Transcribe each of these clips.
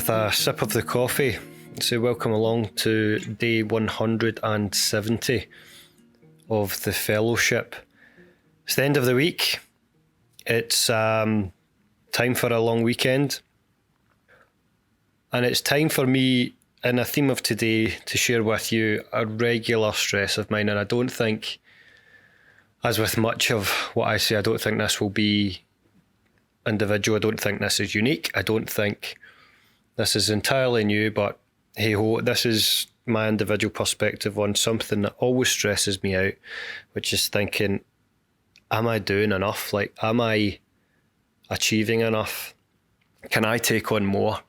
with a sip of the coffee. So welcome along to day 170 of the fellowship. It's the end of the week. It's time for a long weekend. And it's time for me, in a theme of today, to share with you a regular stress of mine. And I don't think, as with much of what I say, I don't think this will be individual. I don't think this is unique. I don't think this is entirely new, but hey ho, this is my individual perspective on something that always stresses me out, which is thinking, am I doing enough? Like, am I achieving enough? Can I take on more? I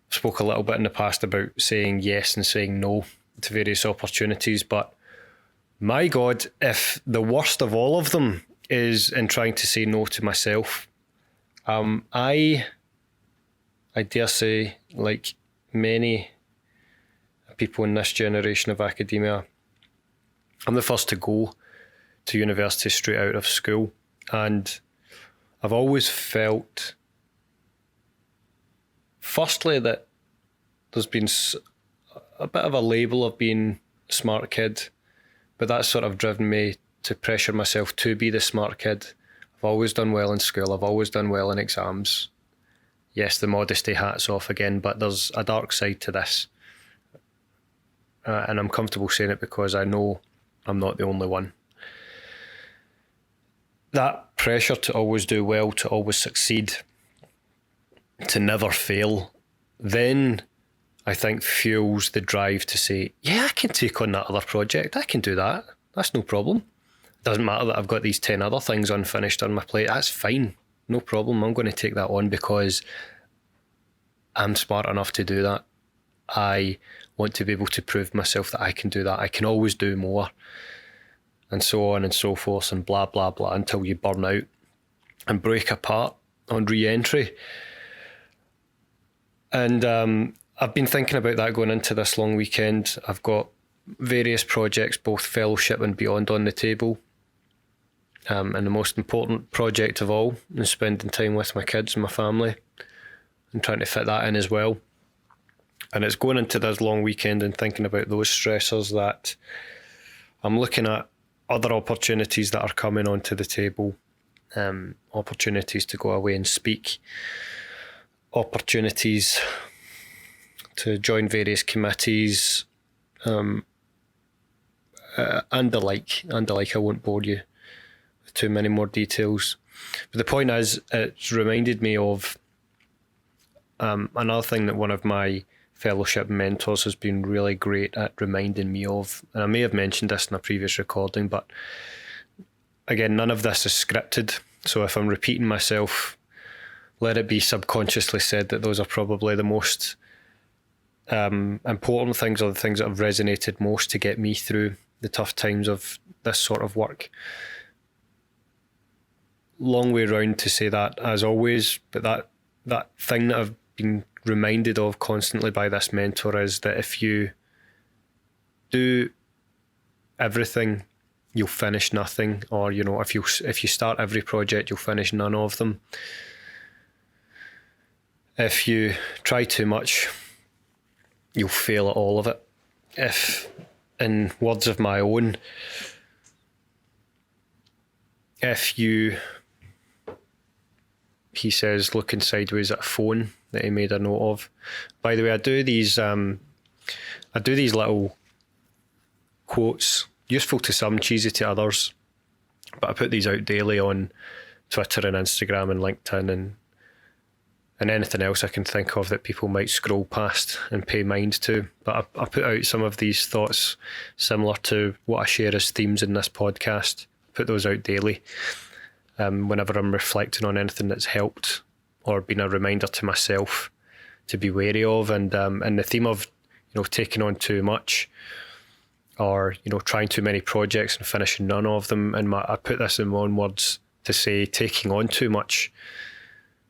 spoke a little bit in the past about saying yes and saying no to various opportunities, but my God, if the worst of all of them is in trying to say no to myself, I dare say, like many people in this generation of academia, I'm the first to go to university straight out of school, and I've always felt, firstly, that there's been a bit of a label of being a smart kid, but that's sort of driven me to pressure myself to be the smart kid. I've always done well in school, I've always done well in exams. Yes, the modesty hat's off again, but there's a dark side to this. And I'm comfortable saying it because I know I'm not the only one. That pressure to always do well, to always succeed, to never fail, then I think fuels the drive to say, yeah, I can take on that other project. I can do that. That's no problem. It doesn't matter that I've got these 10 other things unfinished on my plate. That's fine. No problem. I'm going to take that on because I'm smart enough to do that. I want to be able to prove myself that I can do that. I can always do more, and so on and so forth, and blah, blah, blah, until you burn out and break apart on re-entry. And I've been thinking about that going into this long weekend. I've got various projects, both fellowship and beyond, on the table. And the most important project of all is spending time with my kids and my family and trying to fit that in as well. And it's going into this long weekend and thinking about those stressors that I'm looking at other opportunities that are coming onto the table, opportunities to go away and speak, opportunities to join various committees, and the like. I won't bore you with too many more details. But the point is, it's reminded me of another thing that one of my fellowship mentors has been really great at reminding me of. And I may have mentioned this in a previous recording, but again, none of this is scripted. So if I'm repeating myself, let it be subconsciously said that those are probably the most important things, or the things that have resonated most to get me through the tough times of this sort of work. Long way round to say that, as always, but that thing that I've been reminded of constantly by this mentor is that if you do everything, you'll finish nothing, or if you start every project, you'll finish none of them. If you try too much, you'll fail at all of it. If, in words of my own, if you, he says, looking sideways at a phone that he made a note of. By the way, I do these little quotes, useful to some, cheesy to others, but I put these out daily on Twitter and Instagram and LinkedIn and anything else I can think of that people might scroll past and pay mind to. But I put out some of these thoughts similar to what I share as themes in this podcast. Put those out daily whenever I'm reflecting on anything that's helped or been a reminder to myself to be wary of. And the theme of taking on too much, or trying too many projects and finishing none of them. And I put this in my own words to say, taking on too much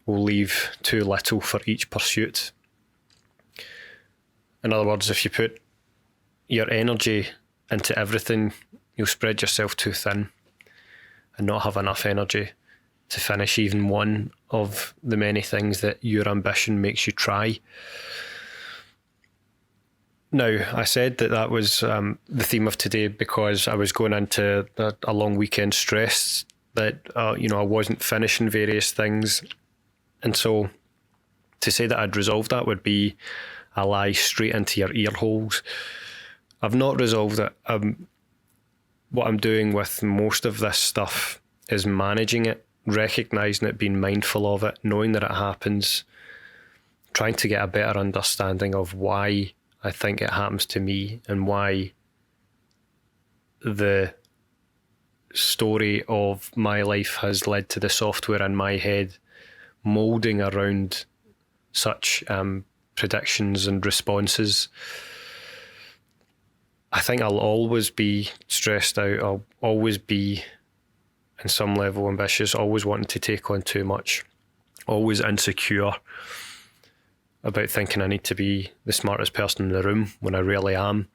will leave too little for each pursuit. In other words, if you put your energy into everything, you'll spread yourself too thin and not have enough energy to finish even one of the many things that your ambition makes you try. Now, I said that was the theme of today because I was going into a long weekend stressed that, I wasn't finishing various things. And so to say that I'd resolved that would be a lie straight into your ear holes. I've not resolved it. What I'm doing with most of this stuff is managing it, recognising it, being mindful of it, knowing that it happens, trying to get a better understanding of why I think it happens to me and why the story of my life has led to the software in my head moulding around such predictions and responses. I think I'll always be stressed out. I'll always be, in some level, ambitious, always wanting to take on too much, always insecure about thinking I need to be the smartest person in the room when I really am.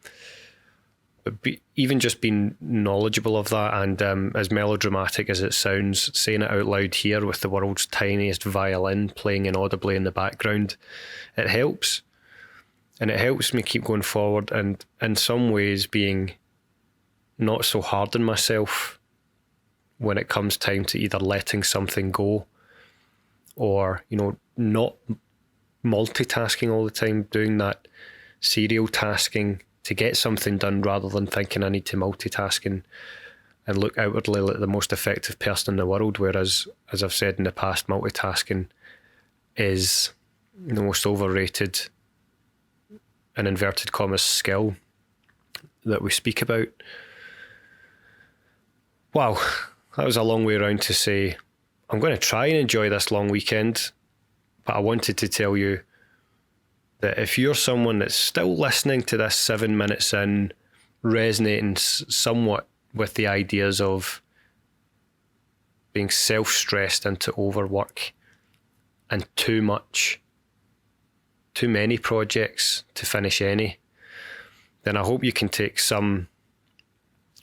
But even just being knowledgeable of that, and as melodramatic as it sounds, saying it out loud here with the world's tiniest violin playing inaudibly in the background, it helps. And it helps me keep going forward, and in some ways being not so hard on myself when it comes time to either letting something go or, not multitasking all the time, doing that serial tasking to get something done rather than thinking I need to multitask and look outwardly like the most effective person in the world. Whereas, as I've said in the past, multitasking is the most overrated, in inverted commas, skill that we speak about. Wow, that was a long way around to say I'm going to try and enjoy this long weekend, but I wanted to tell you that if you're someone that's still listening to this 7 minutes in, resonating somewhat with the ideas of being self-stressed into overwork and too many projects to finish any, then I hope you can take some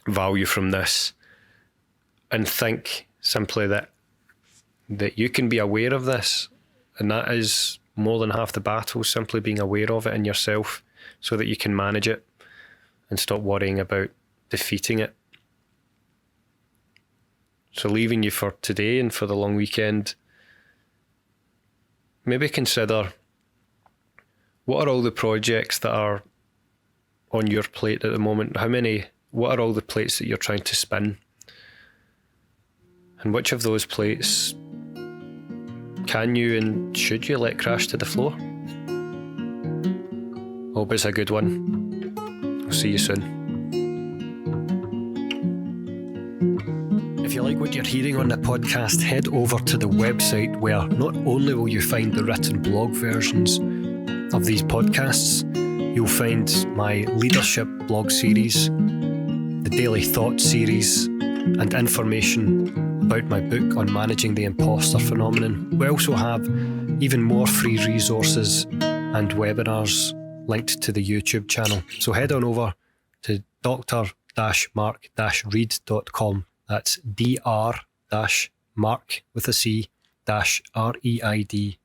value from this and think simply that you can be aware of this, and that is more than half the battle, simply being aware of it in yourself so that you can manage it and stop worrying about defeating it. So leaving you for today and for the long weekend, maybe consider, what are all the projects that are on your plate at the moment? What are all the plates that you're trying to spin? And which of those plates can you and should you let crash to the floor? Hope it's a good one. I'll see you soon. If you like what you're hearing on the podcast, head over to the website where not only will you find the written blog versions of these podcasts, you'll find my leadership blog series, the daily thought series, and information about my book on managing the imposter phenomenon. We also have even more free resources and webinars linked to the YouTube channel. So head on over to dr-mark-reid.com. That's dr-mark with a C -reid.com.